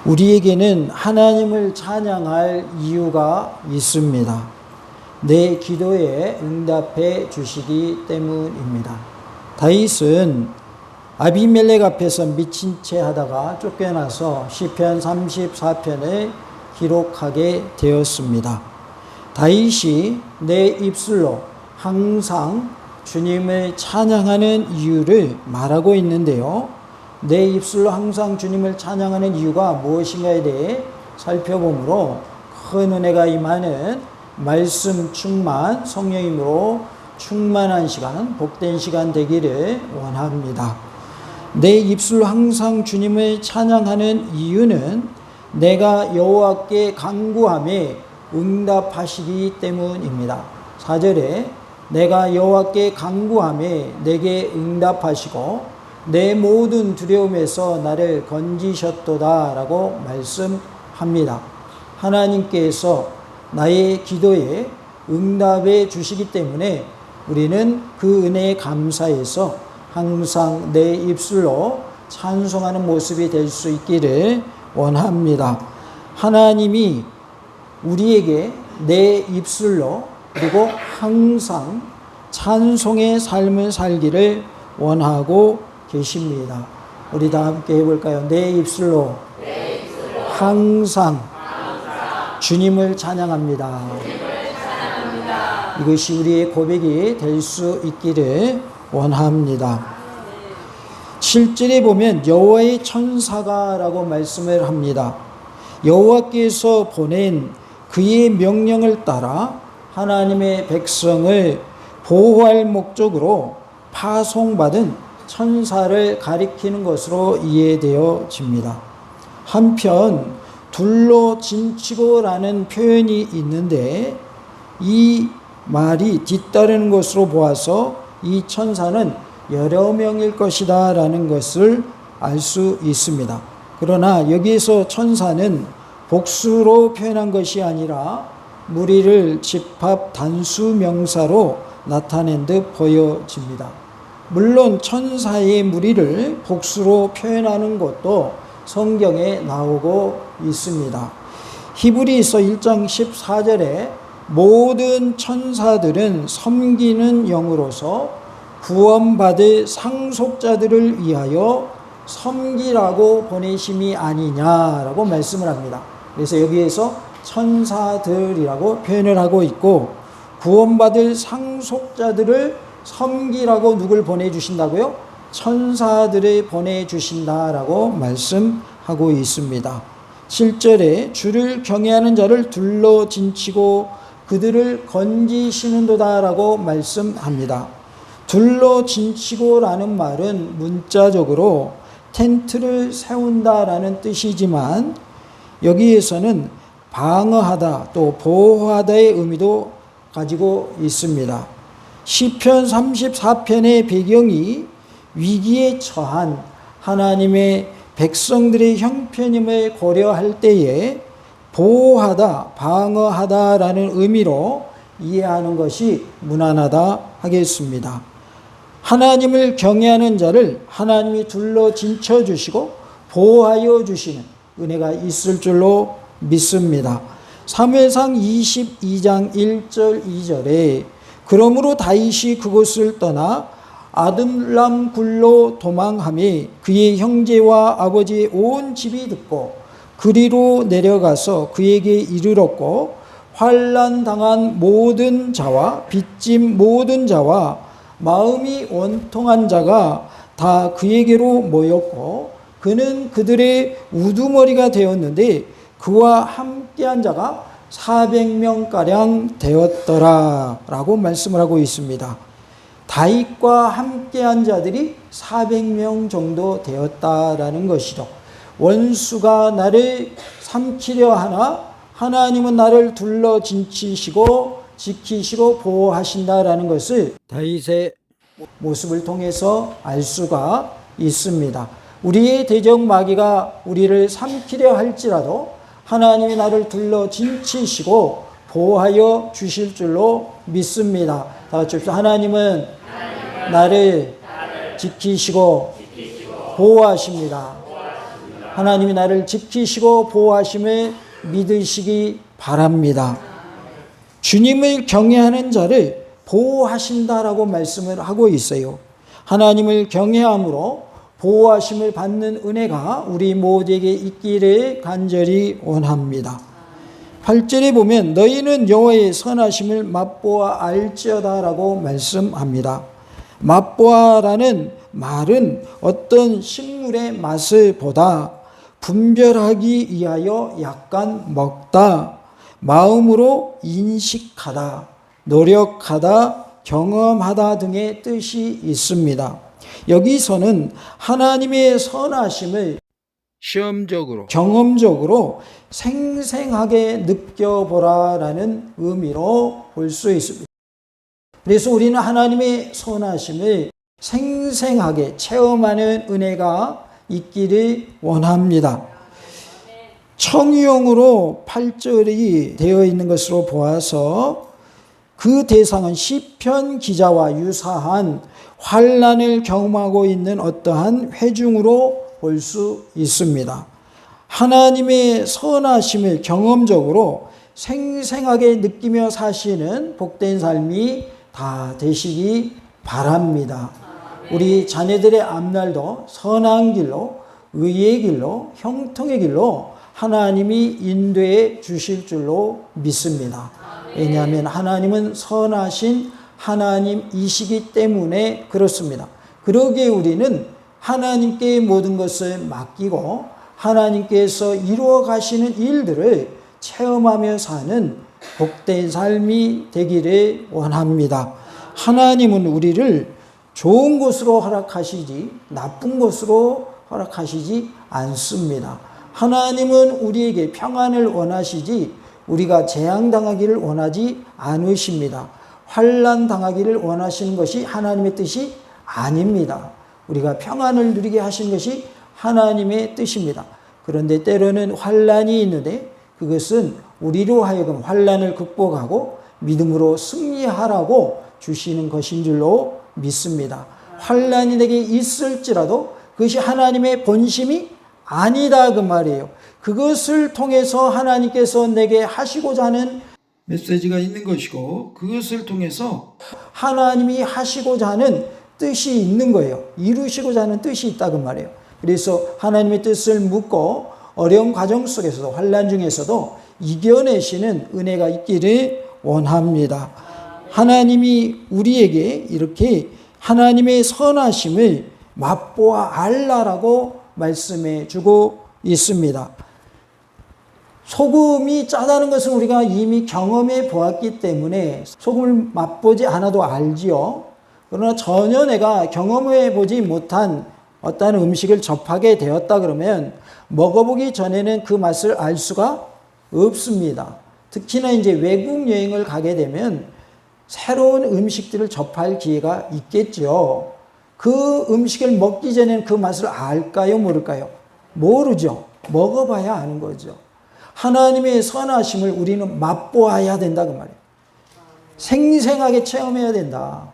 우리에게는 하나님을 찬양할 이유가 있습니다. 내 기도에 응답해 주시기 때문입니다. 다윗은 아비멜렉 앞에서 미친 채 하다가 쫓겨나서 시편 34편을 기록하게 되었습니다. 다윗이 내 입술로 항상 주님을 찬양하는 이유를 말하고 있는데요. 내 입술로 항상 주님을 찬양하는 이유가 무엇인가에 대해 살펴보므로 큰 은혜가 임하는 말씀 충만, 성령님으로 충만한 시간, 복된 시간 되기를 원합니다. 내 입술로 항상 주님을 찬양하는 이유는 내가 여호와께 간구함에 응답하시기 때문입니다. 4절에 내가 여호와께 간구함에 내게 응답하시고 내 모든 두려움에서 나를 건지셨도다 라고 말씀합니다. 하나님께서 나의 기도에 응답해 주시기 때문에 우리는 그 은혜에 감사해서 항상 내 입술로 찬송하는 모습이 될 수 있기를 원합니다. 하나님이 우리에게 내 입술로 그리고 항상 찬송의 삶을 살기를 원하고 계십니다. 우리 다 함께 해볼까요? 내 입술로 항상 주님을 찬양합니다. 이것이 우리의 고백이 될 수 있기를 원합니다. 7절에 보면 여호와의 천사가라고 말씀을 합니다. 여호와께서 보낸 그의 명령을 따라 하나님의 백성을 보호할 목적으로 파송받은 천사를 가리키는 것으로 이해되어집니다. 한편 둘로 진치고라는 표현이 있는데 이 말이 뒤따르는 것으로 보아서 이 천사는 여러 명일 것이다 라는 것을 알 수 있습니다. 그러나 여기에서 천사는 복수로 표현한 것이 아니라 무리를 집합 단수 명사로 나타낸 듯 보여집니다. 물론 천사의 무리를 복수로 표현하는 것도 성경에 나오고 있습니다. 히브리서 1장 14절에 모든 천사들은 섬기는 영으로서 구원받을 상속자들을 위하여 섬기라고 보내심이 아니냐라고 말씀을 합니다. 그래서 여기에서 천사들이라고 표현을 하고 있고 구원받을 상속자들을 섬기라고 누굴 보내주신다고요? 천사들을 보내주신다라고 말씀하고 있습니다. 7절에 주를 경외하는 자를 둘러 진치고 그들을 건지시는도다라고 말씀합니다. 둘러 진치고라는 말은 문자적으로 텐트를 세운다라는 뜻이지만 여기에서는 방어하다 또 보호하다의 의미도 가지고 있습니다. 시편 34편의 배경이 위기에 처한 하나님의 백성들의 형편임을 고려할 때에 보호하다, 방어하다라는 의미로 이해하는 것이 무난하다 하겠습니다. 하나님을 경외하는 자를 하나님이 둘러 진쳐 주시고 보호하여 주시는 은혜가 있을 줄로 믿습니다. 사무엘상 22장 1절 2절에 그러므로 다윗이 그곳을 떠나 아둘람 굴로 도망하며 그의 형제와 아버지의 온 집이 듣고 그리로 내려가서 그에게 이르렀고 환난 당한 모든 자와 빚진 모든 자와 마음이 원통한 자가 다 그에게로 모였고 그는 그들의 우두머리가 되었는데 그와 함께한 자가 400명가량 되었더라 라고 말씀을 하고 있습니다. 다윗과 함께한 자들이 400명 정도 되었다라는 것이죠. 원수가 나를 삼키려 하나 하나님은 나를 둘러 진치시고 지키시고 보호하신다라는 것을 다윗의 모습을 통해서 알 수가 있습니다. 우리의 대적 마귀가 우리를 삼키려 할지라도 하나님이 나를 둘러 진치시고 보호하여 주실 줄로 믿습니다. 다 같이 합시다. 하나님은 나를 지키시고 보호하십니다. 하나님이 나를 지키시고 보호하심을 믿으시기 바랍니다. 주님을 경외하는 자를 보호하신다라고 말씀을 하고 있어요. 하나님을 경외함으로 보호하심을 받는 은혜가 우리 모두에게 있기를 간절히 원합니다. 8절에 보면 너희는 여호와의 선하심을 맛보아 알지어다라고 말씀합니다. 맛보아라는 말은 어떤 식물의 맛을 보다, 분별하기 위하여 약간 먹다, 마음으로 인식하다, 노력하다, 경험하다 등의 뜻이 있습니다. 여기서는 하나님의 선하심을 시험적으로, 경험적으로 생생하게 느껴보라라는 의미로 볼 수 있습니다. 그래서 우리는 하나님의 선하심을 생생하게 체험하는 은혜가 있기를 원합니다. 청유형으로 8절이 되어 있는 것으로 보아서 그 대상은 시편 기자와 유사한 환난을 경험하고 있는 어떠한 회중으로 볼 수 있습니다. 하나님의 선하심을 경험적으로 생생하게 느끼며 사시는 복된 삶이 다 되시기 바랍니다. 우리 자녀들의 앞날도 선한 길로, 의의 길로, 형통의 길로 하나님이 인도해 주실 줄로 믿습니다. 왜냐하면 하나님은 선하신 하나님이시기 때문에 그렇습니다. 그러기에 우리는 하나님께 모든 것을 맡기고 하나님께서 이루어 가시는 일들을 체험하며 사는 복된 삶이 되기를 원합니다. 하나님은 우리를 좋은 곳으로 허락하시지 나쁜 곳으로 허락하시지 않습니다. 하나님은 우리에게 평안을 원하시지 우리가 재앙당하기를 원하지 않으십니다. 환난 당하기를 원하시는 것이 하나님의 뜻이 아닙니다. 우리가 평안을 누리게 하신 것이 하나님의 뜻입니다. 그런데 때로는 환난이 있는데 그것은 우리로 하여금 환난을 극복하고 믿음으로 승리하라고 주시는 것인 줄로 믿습니다. 환난이 내게 있을지라도 그것이 하나님의 본심이 아니다 그 말이에요. 그것을 통해서 하나님께서 내게 하시고자 하는 메시지가 있는 것이고 그것을 통해서 하나님이 하시고자 하는 뜻이 있는 거예요. 이루시고자 하는 뜻이 있다 그 말이에요. 그래서 하나님의 뜻을 묻고 어려운 과정 속에서도 환난 중에서도 이겨내시는 은혜가 있기를 원합니다. 하나님이 우리에게 이렇게 하나님의 선하심을 맛보아 알라라고 말씀해 주고 있습니다. 소금이 짜다는 것은 우리가 이미 경험해 보았기 때문에 소금을 맛보지 않아도 알지요. 그러나 전혀 내가 경험해 보지 못한 어떤 음식을 접하게 되었다 그러면 먹어보기 전에는 그 맛을 알 수가 없습니다. 특히나 이제 외국 여행을 가게 되면 새로운 음식들을 접할 기회가 있겠죠. 그 음식을 먹기 전에는 그 맛을 알까요, 모를까요? 모르죠. 먹어봐야 아는 거죠. 하나님의 선하심을 우리는 맛보아야 된다 그 말이에요. 생생하게 체험해야 된다.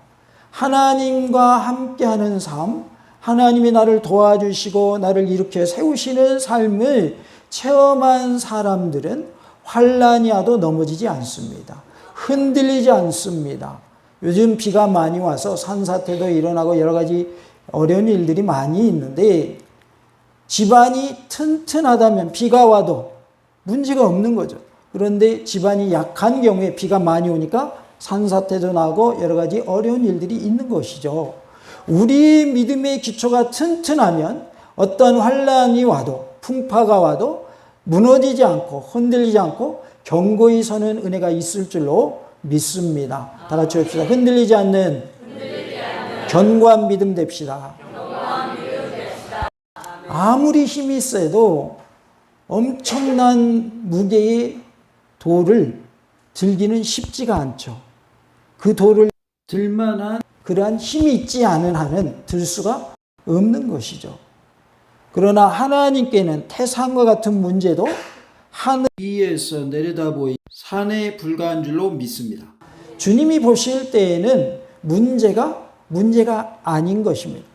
하나님과 함께하는 삶, 하나님이 나를 도와주시고 나를 일으켜 세우시는 삶을 체험한 사람들은 환난이 와도 넘어지지 않습니다. 흔들리지 않습니다. 요즘 비가 많이 와서 산사태도 일어나고 여러 가지 어려운 일들이 많이 있는데 집안이 튼튼하다면 비가 와도 문제가 없는 거죠. 그런데 집안이 약한 경우에 비가 많이 오니까 산사태도 나고 여러 가지 어려운 일들이 있는 것이죠. 우리 믿음의 기초가 튼튼하면 어떤 환난이 와도 풍파가 와도 무너지지 않고 흔들리지 않고 견고히 서는 은혜가 있을 줄로 믿습니다. 다 같이 합시다. 흔들리지 않는 견고한 믿음 됩시다. 아무리 힘이 세도 엄청난 무게의 돌을 들기는 쉽지가 않죠. 그 돌을 들 만한 그러한 힘이 있지 않은 한은 들 수가 없는 것이죠. 그러나 하나님께는 태산과 같은 문제도 하늘 위에서 내려다보이 산에 불과한 줄로 믿습니다. 주님이 보실 때에는 문제가 아닌 것입니다.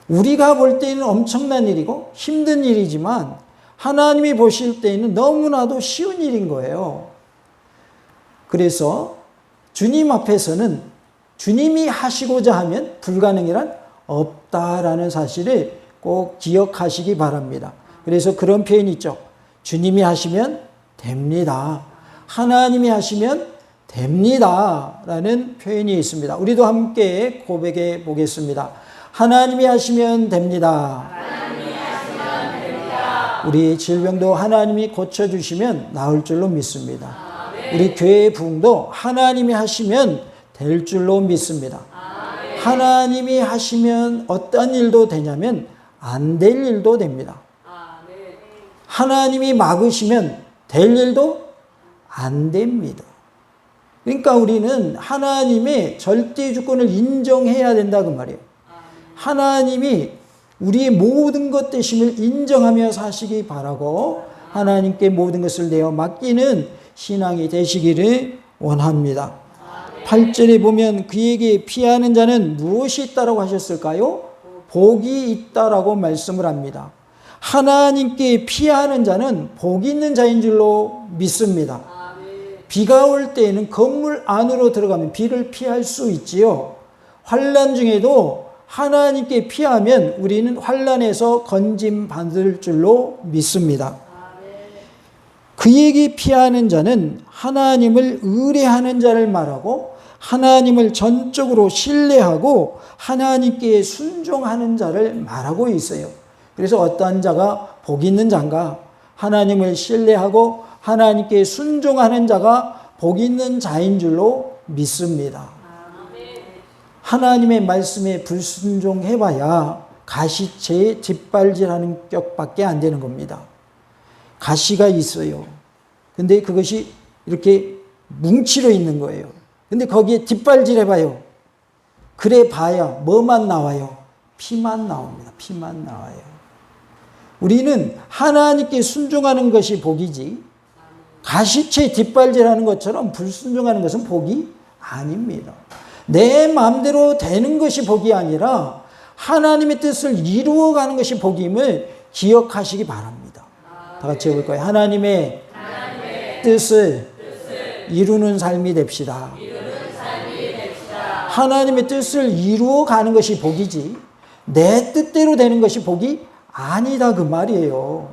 우리가 볼 때는 엄청난 일이고 힘든 일이지만 하나님이 보실 때는 너무나도 쉬운 일인 거예요. 그래서 주님 앞에서는 주님이 하시고자 하면 불가능이란 없다라는 사실을 꼭 기억하시기 바랍니다. 그래서 그런 표현이 있죠. 주님이 하시면 됩니다. 하나님이 하시면 됩니다. 라는 표현이 있습니다. 우리도 함께 고백해 보겠습니다. 하나님이 하시면 됩니다. 하나님이 하시면 됩니다. 우리 질병도 하나님이 고쳐주시면 나을 줄로 믿습니다. 아멘. 우리 교회의 부흥도 하나님이 하시면 될 줄로 믿습니다. 아멘. 하나님이 하시면 어떤 일도 되냐면 안 될 일도 됩니다. 아멘. 하나님이 막으시면 될 일도 안 됩니다. 그러니까 우리는 하나님의 절대 주권을 인정해야 된다 그 말이에요. 하나님이 우리의 모든 것 되심을 인정하며 사시기 바라고 하나님께 모든 것을 내어 맡기는 신앙이 되시기를 원합니다. 8절에 보면 그에게 피하는 자는 무엇이 있다라고 하셨을까요? 복이 있다라고 말씀을 합니다. 하나님께 피하는 자는 복이 있는 자인 줄로 믿습니다. 비가 올 때에는 건물 안으로 들어가면 비를 피할 수 있지요. 환난 중에도 하나님께 피하면 우리는 환난에서 건짐 받을 줄로 믿습니다. 그에게 피하는 자는 하나님을 의뢰하는 자를 말하고 하나님을 전적으로 신뢰하고 하나님께 순종하는 자를 말하고 있어요. 그래서 어떠한 자가 복 있는 자인가? 하나님을 신뢰하고 하나님께 순종하는 자가 복 있는 자인 줄로 믿습니다. 하나님의 말씀에 불순종해봐야 가시채에 뒷발질하는 격밖에 안 되는 겁니다. 가시가 있어요. 근데 그것이 이렇게 뭉치려 있는 거예요. 근데 거기에 뒷발질해봐요. 그래 봐야 뭐만 나와요? 피만 나옵니다. 피만 나와요. 우리는 하나님께 순종하는 것이 복이지 가시채 뒷발질하는 것처럼 불순종하는 것은 복이 아닙니다. 내 마음대로 되는 것이 복이 아니라 하나님의 뜻을 이루어가는 것이 복임을 기억하시기 바랍니다. 다 같이 해볼 거예요. 하나님의 뜻을 이루는 삶이 됩시다. 하나님의 뜻을 이루어가는 것이 복이지 내 뜻대로 되는 것이 복이 아니다 그 말이에요.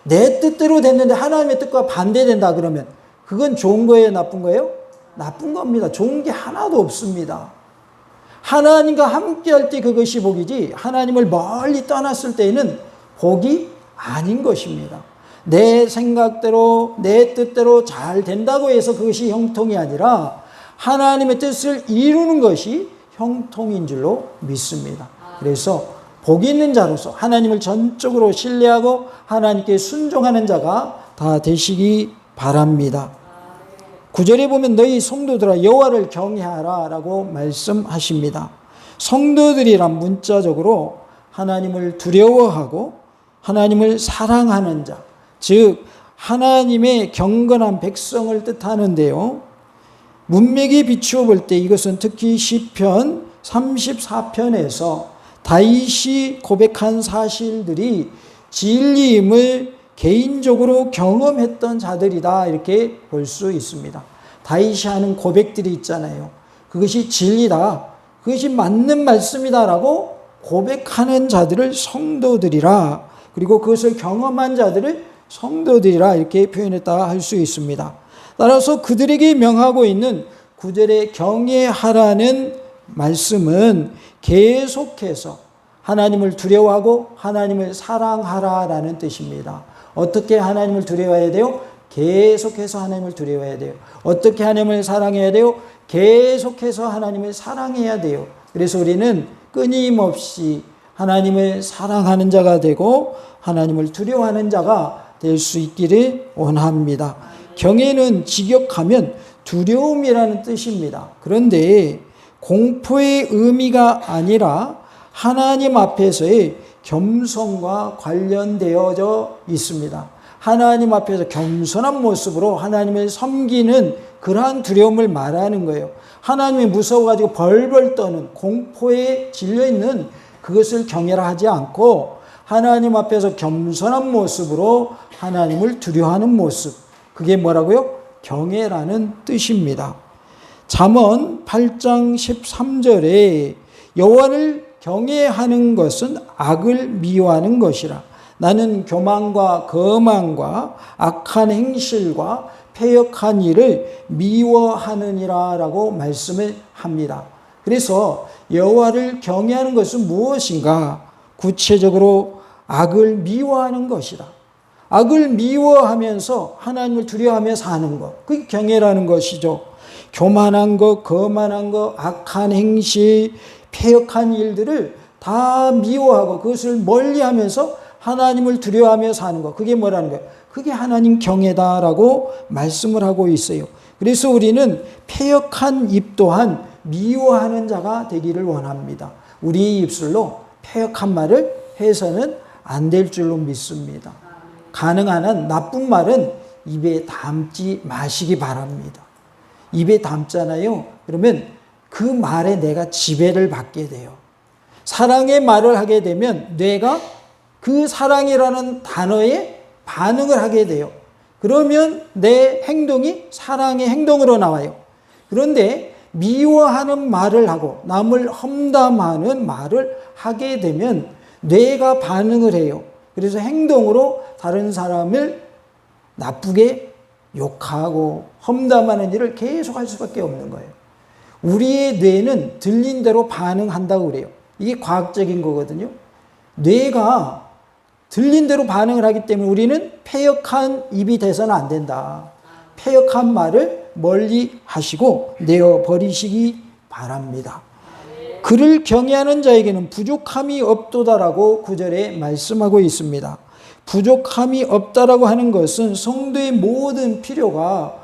내 뜻대로 됐는데 하나님의 뜻과 반대된다 그러면 그건 좋은 거예요? 나쁜 거예요? 나쁜 겁니다. 좋은 게 하나도 없습니다. 하나님과 함께 할 때 그것이 복이지 하나님을 멀리 떠났을 때에는 복이 아닌 것입니다. 내 생각대로 내 뜻대로 잘 된다고 해서 그것이 형통이 아니라 하나님의 뜻을 이루는 것이 형통인 줄로 믿습니다. 그래서 복 있는 자로서 하나님을 전적으로 신뢰하고 하나님께 순종하는 자가 다 되시기 바랍니다. 9절에 보면 너희 성도들아 여호와를 경외하라 라고 말씀하십니다. 성도들이란 문자적으로 하나님을 두려워하고 하나님을 사랑하는 자, 즉 하나님의 경건한 백성을 뜻하는데요. 문맥에 비추어 볼 때 이것은 특히 시편 34편에서 다윗이 고백한 사실들이 진리임을 개인적으로 경험했던 자들이다 이렇게 볼 수 있습니다. 다윗이 하는 고백들이 있잖아요. 그것이 진리다. 그것이 맞는 말씀이다라고 고백하는 자들을 성도들이라 그리고 그것을 경험한 자들을 성도들이라 이렇게 표현했다 할 수 있습니다. 따라서 그들에게 명하고 있는 9절의 경외하라는 말씀은 계속해서 하나님을 두려워하고 하나님을 사랑하라라는 뜻입니다. 어떻게 하나님을 두려워해야 돼요? 계속해서 하나님을 두려워해야 돼요. 어떻게 하나님을 사랑해야 돼요? 계속해서 하나님을 사랑해야 돼요. 그래서 우리는 끊임없이 하나님을 사랑하는 자가 되고 하나님을 두려워하는 자가 될 수 있기를 원합니다. 경외는 직역하면 두려움이라는 뜻입니다. 그런데 공포의 의미가 아니라 하나님 앞에서의 겸손과 관련되어져 있습니다. 하나님 앞에서 겸손한 모습으로 하나님을 섬기는 그러한 두려움을 말하는 거예요. 하나님이 무서워가지고 벌벌 떠는 공포에 질려있는 그것을 경외하지 않고 하나님 앞에서 겸손한 모습으로 하나님을 두려워하는 모습, 그게 뭐라고요? 경외라는 뜻입니다. 잠언 8장 13절에 여호와를 경외하는 것은 악을 미워하는 것이라. 나는 교만과 거만과 악한 행실과 패역한 일을 미워하느니라 라고 말씀을 합니다. 그래서 여호와를 경외하는 것은 무엇인가? 구체적으로 악을 미워하는 것이다. 악을 미워하면서 하나님을 두려워하며 사는 것, 그게 경외라는 것이죠. 교만한 것, 거만한 것, 악한 행실, 패역한 일들을 다 미워하고 그것을 멀리하면서 하나님을 두려워하며 사는 것, 그게 뭐라는 거예요? 그게 하나님 경외다라고 말씀을 하고 있어요. 그래서 우리는 패역한 입 또한 미워하는 자가 되기를 원합니다. 우리 입술로 패역한 말을 해서는 안 될 줄로 믿습니다. 가능한 한 나쁜 말은 입에 담지 마시기 바랍니다. 입에 담잖아요. 그러면 그 말에 내가 지배를 받게 돼요. 사랑의 말을 하게 되면 뇌가 그 사랑이라는 단어에 반응을 하게 돼요. 그러면 내 행동이 사랑의 행동으로 나와요. 그런데 미워하는 말을 하고 남을 험담하는 말을 하게 되면 뇌가 반응을 해요. 그래서 행동으로 다른 사람을 나쁘게 욕하고 험담하는 일을 계속 할 수밖에 없는 거예요. 우리의 뇌는 들린 대로 반응한다고 그래요. 이게 과학적인 거거든요. 뇌가 들린 대로 반응을 하기 때문에 우리는 패역한 입이 돼서는 안 된다. 패역한 말을 멀리 하시고 내어버리시기 바랍니다. 그를 경외하는 자에게는 부족함이 없도다라고 9절에 말씀하고 있습니다. 부족함이 없다라고 하는 것은 성도의 모든 필요가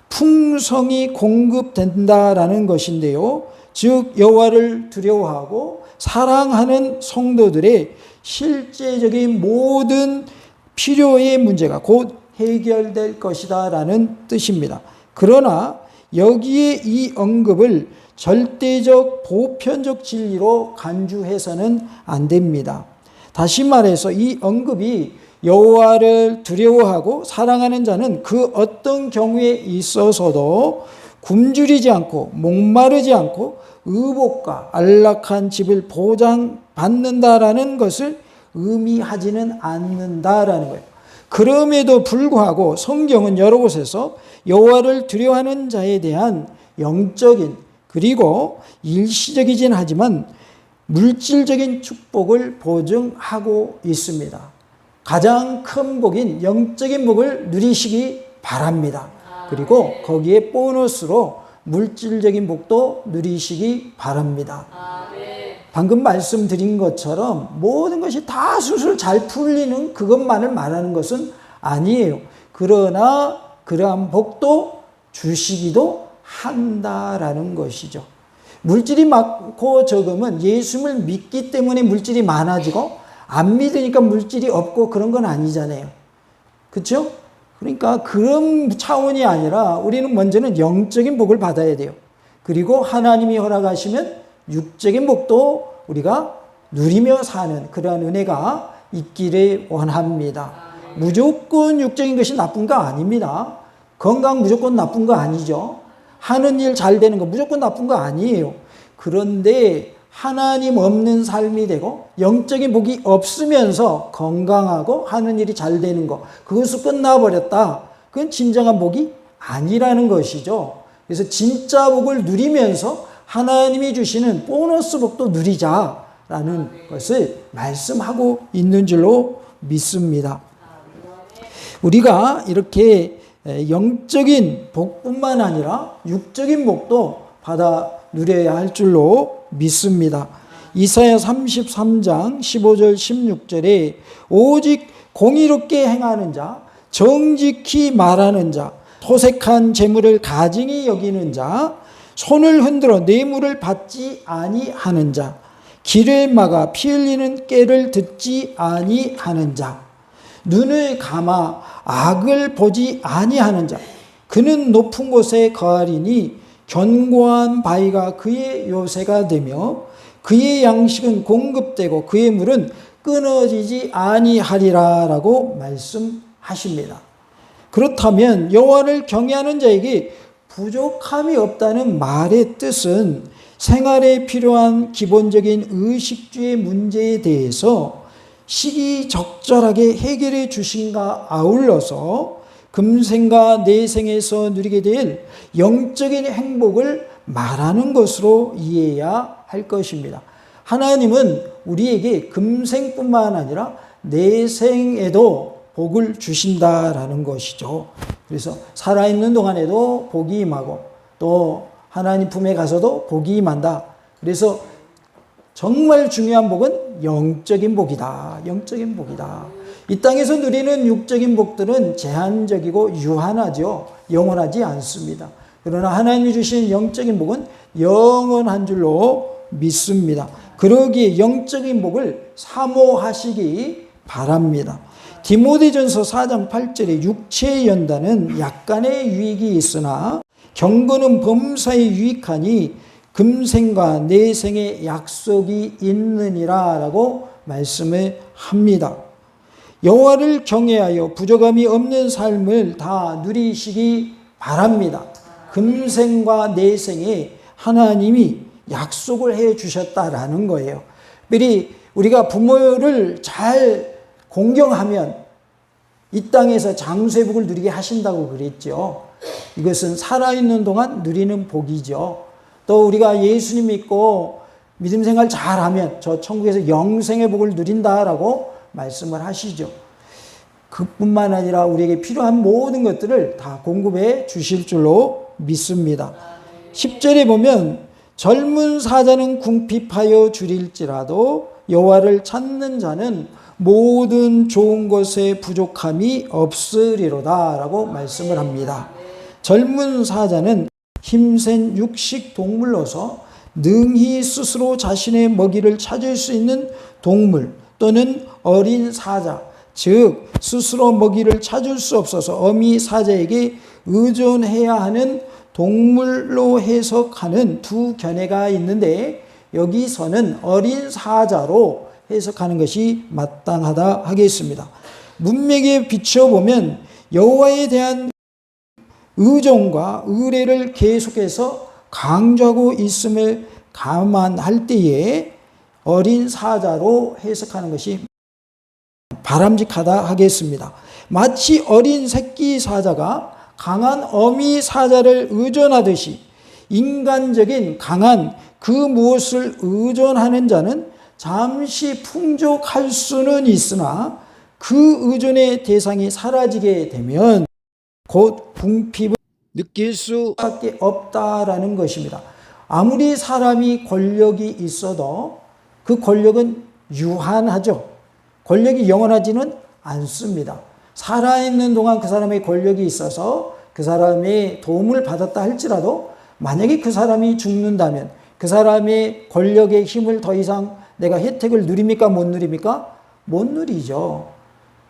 풍성히 공급된다라는 것인데요. 즉 여호와를 두려워하고 사랑하는 성도들의 실제적인 모든 필요의 문제가 곧 해결될 것이다 라는 뜻입니다. 그러나 여기에 이 언급을 절대적 보편적 진리로 간주해서는 안 됩니다. 다시 말해서 이 언급이 여호와를 두려워하고 사랑하는 자는 그 어떤 경우에 있어서도 굶주리지 않고 목마르지 않고 의복과 안락한 집을 보장받는다라는 것을 의미하지는 않는다라는 거예요. 그럼에도 불구하고 성경은 여러 곳에서 여호와를 두려워하는 자에 대한 영적인 그리고 일시적이긴 하지만 물질적인 축복을 보증하고 있습니다. 가장 큰 복인 영적인 복을 누리시기 바랍니다. 그리고 거기에 보너스로 물질적인 복도 누리시기 바랍니다. 방금 말씀드린 것처럼 모든 것이 다 술술 잘 풀리는 그것만을 말하는 것은 아니에요. 그러나 그러한 복도 주시기도 한다라는 것이죠. 물질이 많고 적음은 예수를 믿기 때문에 물질이 많아지고 안 믿으니까 물질이 없고 그런 건 아니잖아요. 그렇죠? 그러니까 그런 차원이 아니라 우리는 먼저는 영적인 복을 받아야 돼요. 그리고 하나님이 허락하시면 육적인 복도 우리가 누리며 사는 그러한 은혜가 있기를 원합니다. 무조건 육적인 것이 나쁜 거 아닙니다. 건강 무조건 나쁜 거 아니죠. 하는 일 잘 되는 거 무조건 나쁜 거 아니에요. 그런데 하나님 없는 삶이 되고 영적인 복이 없으면서 건강하고 하는 일이 잘 되는 거 그것으로 끝나버렸다. 그건 진정한 복이 아니라는 것이죠. 그래서 진짜 복을 누리면서 하나님이 주시는 보너스 복도 누리자라는 것을 말씀하고 있는 줄로 믿습니다. 우리가 이렇게 영적인 복뿐만 아니라 육적인 복도 받아 누려야 할 줄로 믿습니다. 이사야 33장 15절 16절에 오직 공의롭게 행하는 자, 정직히 말하는 자, 토색한 재물을 가증히 여기는 자, 손을 흔들어 뇌물을 받지 아니하는 자, 길을 막아 피 흘리는 꾀를 듣지 아니하는 자, 눈을 감아 악을 보지 아니하는 자, 그는 높은 곳에 거하리니 견고한 바위가 그의 요새가 되며 그의 양식은 공급되고 그의 물은 끊어지지 아니하리라라고 말씀하십니다. 그렇다면 여호와를 경외하는 자에게 부족함이 없다는 말의 뜻은 생활에 필요한 기본적인 의식주의 문제에 대해서 시기적절하게 해결해 주신가 아울러서 금생과 내생에서 누리게 될 영적인 행복을 말하는 것으로 이해해야 할 것입니다. 하나님은 우리에게 금생뿐만 아니라 내생에도 복을 주신다라는 것이죠. 그래서 살아있는 동안에도 복이 임하고 또 하나님 품에 가서도 복이 임한다. 그래서 정말 중요한 복은 영적인 복이다. 영적인 복이다. 이 땅에서 누리는 육적인 복들은 제한적이고 유한하죠. 영원하지 않습니다. 그러나 하나님이 주신 영적인 복은 영원한 줄로 믿습니다. 그러기에 영적인 복을 사모하시기 바랍니다. 디모데전서 4장 8절에 육체의 연단은 약간의 유익이 있으나 경건은 범사에 유익하니 금생과 내생의 약속이 있느니라 라고 말씀을 합니다. 여호와를 경외하여 부족함이 없는 삶을 다 누리시기 바랍니다. 금생과 내생에 하나님이 약속을 해 주셨다라는 거예요. 특별히 우리가 부모를 잘 공경하면 이 땅에서 장수의 복을 누리게 하신다고 그랬죠. 이것은 살아있는 동안 누리는 복이죠. 또 우리가 예수님 믿고 믿음 생활 잘하면 저 천국에서 영생의 복을 누린다라고 말씀을 하시죠. 그뿐만 아니라 우리에게 필요한 모든 것들을 다 공급해 주실 줄로 믿습니다. 10절에 보면 젊은 사자는 궁핍하여 줄일지라도 여호와를 찾는 자는 모든 좋은 것에 부족함이 없으리로다 라고 말씀을 합니다. 젊은 사자는 힘센 육식 동물로서 능히 스스로 자신의 먹이를 찾을 수 있는 동물 또는 어린 사자, 즉 스스로 먹이를 찾을 수 없어서 어미 사자에게 의존해야 하는 동물로 해석하는 두 견해가 있는데 여기서는 어린 사자로 해석하는 것이 마땅하다 하겠습니다. 문맥에 비춰보면 여호와에 대한 의존과 의뢰를 계속해서 강조하고 있음을 감안할 때에 어린 사자로 해석하는 것이 바람직하다 하겠습니다. 마치 어린 새끼 사자가 강한 어미 사자를 의존하듯이 인간적인 강한 그 무엇을 의존하는 자는 잠시 풍족할 수는 있으나 그 의존의 대상이 사라지게 되면 곧 궁핍을 느낄 수밖에 없다라는 것입니다. 아무리 사람이 권력이 있어도 그 권력은 유한하죠. 권력이 영원하지는 않습니다. 살아있는 동안 그 사람의 권력이 있어서 그 사람의 도움을 받았다 할지라도 만약에 그 사람이 죽는다면 그 사람의 권력의 힘을 더 이상 내가 혜택을 누립니까? 못 누립니까? 못 누리죠.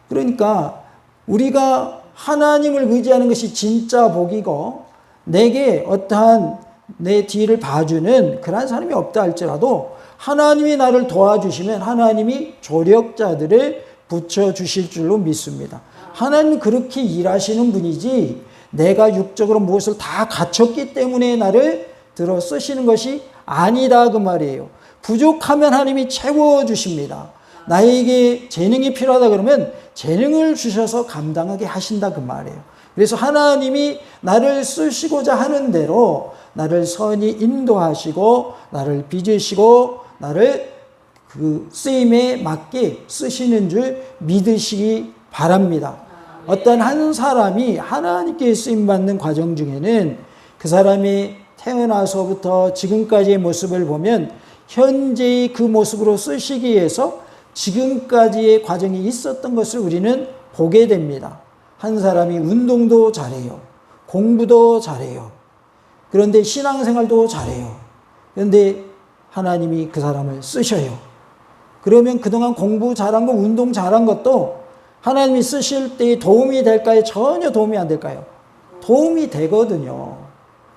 그러니까 우리가 하나님을 의지하는 것이 진짜 복이고 내게 어떠한 내 뒤를 봐주는 그런 사람이 없다 할지라도 하나님이 나를 도와주시면 하나님이 조력자들을 붙여주실 줄로 믿습니다. 하나님은 그렇게 일하시는 분이지 내가 육적으로 무엇을 다 갖췄기 때문에 나를 들어 쓰시는 것이 아니다 그 말이에요. 부족하면 하나님이 채워주십니다. 나에게 재능이 필요하다 그러면 재능을 주셔서 감당하게 하신다 그 말이에요. 그래서 하나님이 나를 쓰시고자 하는 대로 나를 선히 인도하시고 나를 빚으시고 나를 그 쓰임에 맞게 쓰시는 줄 믿으시기 바랍니다. 어떤 한 사람이 하나님께 쓰임받는 과정 중에는 그 사람이 태어나서부터 지금까지의 모습을 보면 현재의 그 모습으로 쓰시기 위해서 지금까지의 과정이 있었던 것을 우리는 보게 됩니다. 한 사람이 운동도 잘해요. 공부도 잘해요. 그런데 신앙생활도 잘해요. 그런데 하나님이 그 사람을 쓰셔요. 그러면 그동안 공부 잘한 거, 운동 잘한 것도 하나님이 쓰실 때 도움이 될까요? 전혀 도움이 안 될까요? 도움이 되거든요.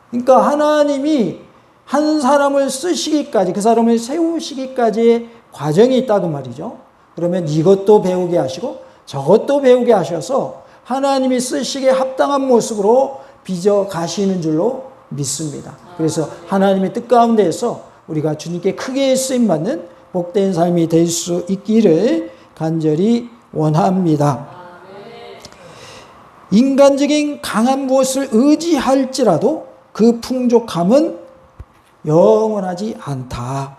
그러니까 하나님이 한 사람을 쓰시기까지, 그 사람을 세우시기까지의 과정이 있다고 말이죠. 그러면 이것도 배우게 하시고 저것도 배우게 하셔서 하나님이 쓰시기에 합당한 모습으로 빚어 가시는 줄로 믿습니다. 그래서 하나님의 뜻 가운데에서 우리가 주님께 크게 쓰임받는 복된 삶이 될 수 있기를 간절히 원합니다. 인간적인 강한 무엇을 의지할지라도 그 풍족함은 영원하지 않다.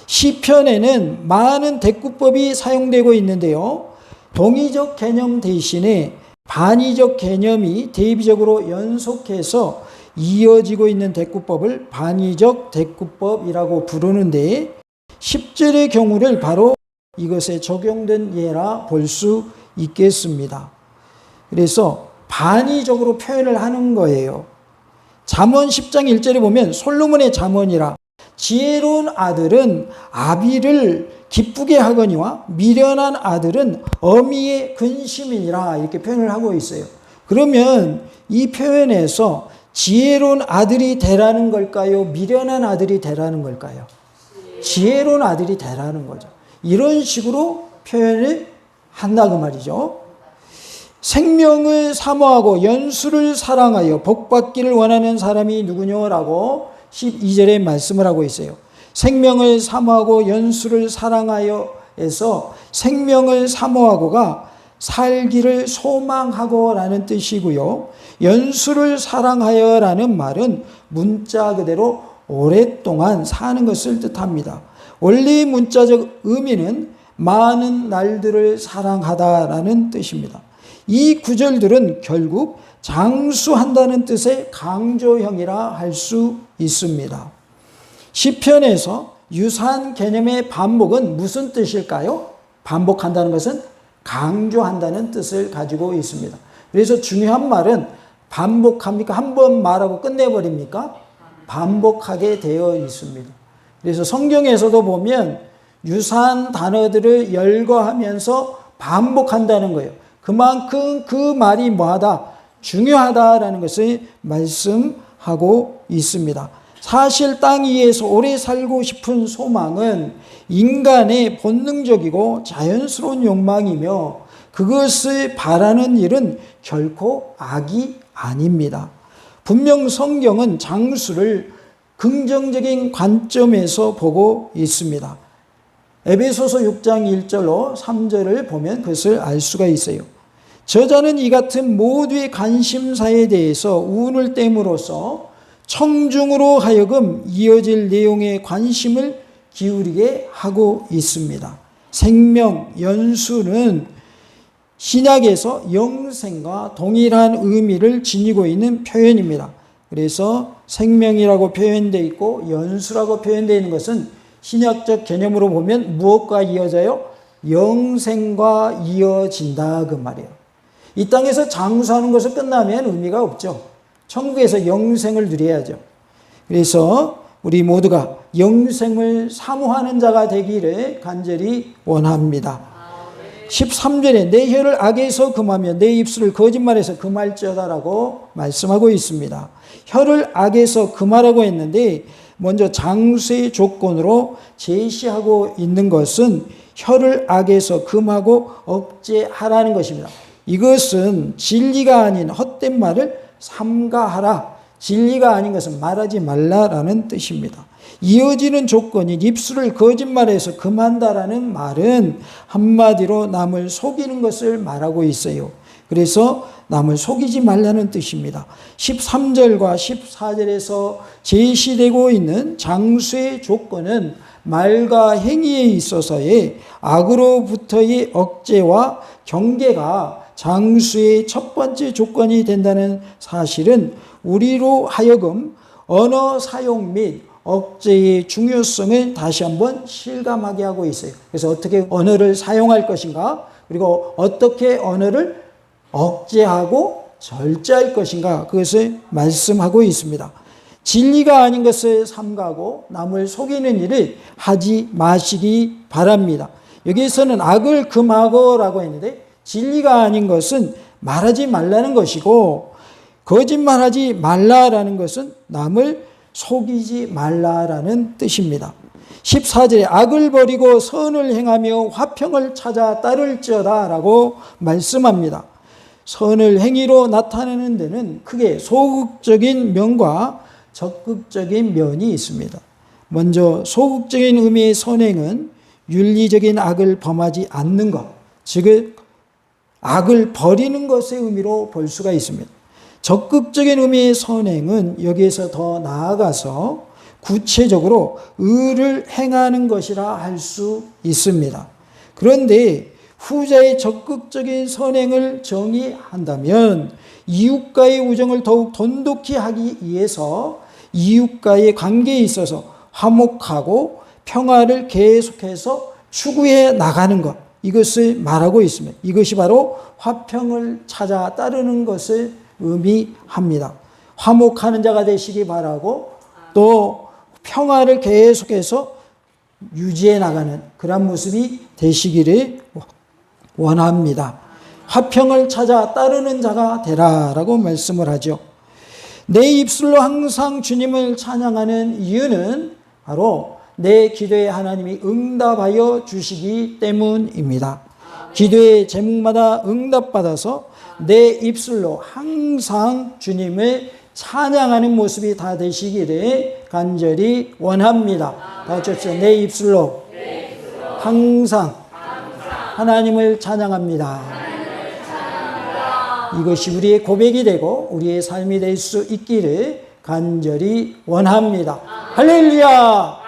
시편에는 많은 대꾸법이 사용되고 있는데요. 동의적 개념 대신에 반의적 개념이 대비적으로 연속해서 이어지고 있는 대꾸법을 반의적 대꾸법이라고 부르는데 10절의 경우를 바로 이것에 적용된 예라 볼 수 있겠습니다. 그래서 반의적으로 표현을 하는 거예요. 잠언 10장 1절에 보면 솔로몬의 잠언이라 지혜로운 아들은 아비를 기쁘게 하거니와 미련한 아들은 어미의 근심이니라 이렇게 표현을 하고 있어요. 그러면 이 표현에서 지혜로운 아들이 되라는 걸까요? 미련한 아들이 되라는 걸까요? 지혜로운 아들이 되라는 거죠. 이런 식으로 표현을 한다고 말이죠. 생명을 사모하고 연수를 사랑하여 복받기를 원하는 사람이 누구냐라고 12절에 말씀을 하고 있어요. 생명을 사모하고 연수를 사랑하여에서 생명을 사모하고가 살기를 소망하고라는 뜻이고요. 연수를 사랑하여라는 말은 문자 그대로 오랫동안 사는 것을 뜻합니다. 원래 문자적 의미는 많은 날들을 사랑하다라는 뜻입니다. 이 구절들은 결국 장수한다는 뜻의 강조형이라 할 수 있습니다. 시편에서 유사한 개념의 반복은 무슨 뜻일까요? 반복한다는 것은 강조한다는 뜻을 가지고 있습니다. 그래서 중요한 말은 반복합니까? 한 번 말하고 끝내버립니까? 반복하게 되어 있습니다. 그래서 성경에서도 보면 유사한 단어들을 열거하면서 반복한다는 거예요. 그만큼 그 말이 뭐하다? 중요하다라는 것을 말씀하고 있습니다. 사실 땅 위에서 오래 살고 싶은 소망은 인간의 본능적이고 자연스러운 욕망이며 그것을 바라는 일은 결코 악이 아닙니다. 분명 성경은 장수를 긍정적인 관점에서 보고 있습니다. 에베소서 6장 1절로 3절을 보면 그것을 알 수가 있어요. 저자는 이 같은 모두의 관심사에 대해서 운을 댐으로써 청중으로 하여금 이어질 내용에 관심을 기울이게 하고 있습니다. 생명, 연수는 신약에서 영생과 동일한 의미를 지니고 있는 표현입니다. 그래서 생명이라고 표현되어 있고 연수라고 표현되어 있는 것은 신약적 개념으로 보면 무엇과 이어져요? 영생과 이어진다 그 말이에요. 이 땅에서 장수하는 것을 끝나면 의미가 없죠. 천국에서 영생을 누려야죠. 그래서 우리 모두가 영생을 사모하는 자가 되기를 간절히 원합니다. 13절에 내 혀를 악에서 금하며 내 입술을 거짓말에서 금할지어다라고 말씀하고 있습니다. 혀를 악에서 금하라고 했는데 먼저 장수의 조건으로 제시하고 있는 것은 혀를 악에서 금하고 억제하라는 것입니다. 이것은 진리가 아닌 헛된 말을 삼가하라. 진리가 아닌 것은 말하지 말라라는 뜻입니다. 이어지는 조건이 입술을 거짓말해서 금한다라는 말은 한마디로 남을 속이는 것을 말하고 있어요. 그래서 남을 속이지 말라는 뜻입니다. 13절과 14절에서 제시되고 있는 장수의 조건은 말과 행위에 있어서의 악으로부터의 억제와 경계가 장수의 첫 번째 조건이 된다는 사실은 우리로 하여금 언어 사용 및 억제의 중요성을 다시 한번 실감하게 하고 있어요. 그래서 어떻게 언어를 사용할 것인가, 그리고 어떻게 언어를 억제하고 절제할 것인가, 그것을 말씀하고 있습니다. 진리가 아닌 것을 삼가고 남을 속이는 일을 하지 마시기 바랍니다. 여기에서는 악을 금하고라고 했는데 진리가 아닌 것은 말하지 말라는 것이고 거짓말하지 말라라는 것은 남을 속이지 말라라는 뜻입니다. 14절에 악을 버리고 선을 행하며 화평을 찾아 따를지어다 라고 말씀합니다. 선을 행위로 나타내는 데는 크게 소극적인 면과 적극적인 면이 있습니다. 먼저 소극적인 의미의 선행은 윤리적인 악을 범하지 않는 것, 즉 악을 버리는 것의 의미로 볼 수가 있습니다. 적극적인 의미의 선행은 여기에서 더 나아가서 구체적으로 의를 행하는 것이라 할 수 있습니다. 그런데 후자의 적극적인 선행을 정의한다면 이웃과의 우정을 더욱 돈독히 하기 위해서 이웃과의 관계에 있어서 화목하고 평화를 계속해서 추구해 나가는 것, 이것을 말하고 있습니다. 이것이 바로 화평을 찾아 따르는 것을 의미합니다. 화목하는 자가 되시기 바라고 또 평화를 계속해서 유지해 나가는 그런 모습이 되시기를 원합니다. 화평을 찾아 따르는 자가 되라라고 말씀을 하죠. 내 입술로 항상 주님을 찬양하는 이유는 바로 내 기도에 하나님이 응답하여 주시기 때문입니다. 기도의 제목마다 응답받아서 내 입술로 항상 주님을 찬양하는 모습이 다 되시기를 간절히 원합니다. 다 같이 합시다. 내 입술로 항상 하나님을 찬양합니다. 이것이 우리의 고백이 되고 우리의 삶이 될 수 있기를 간절히 원합니다. 할렐루야!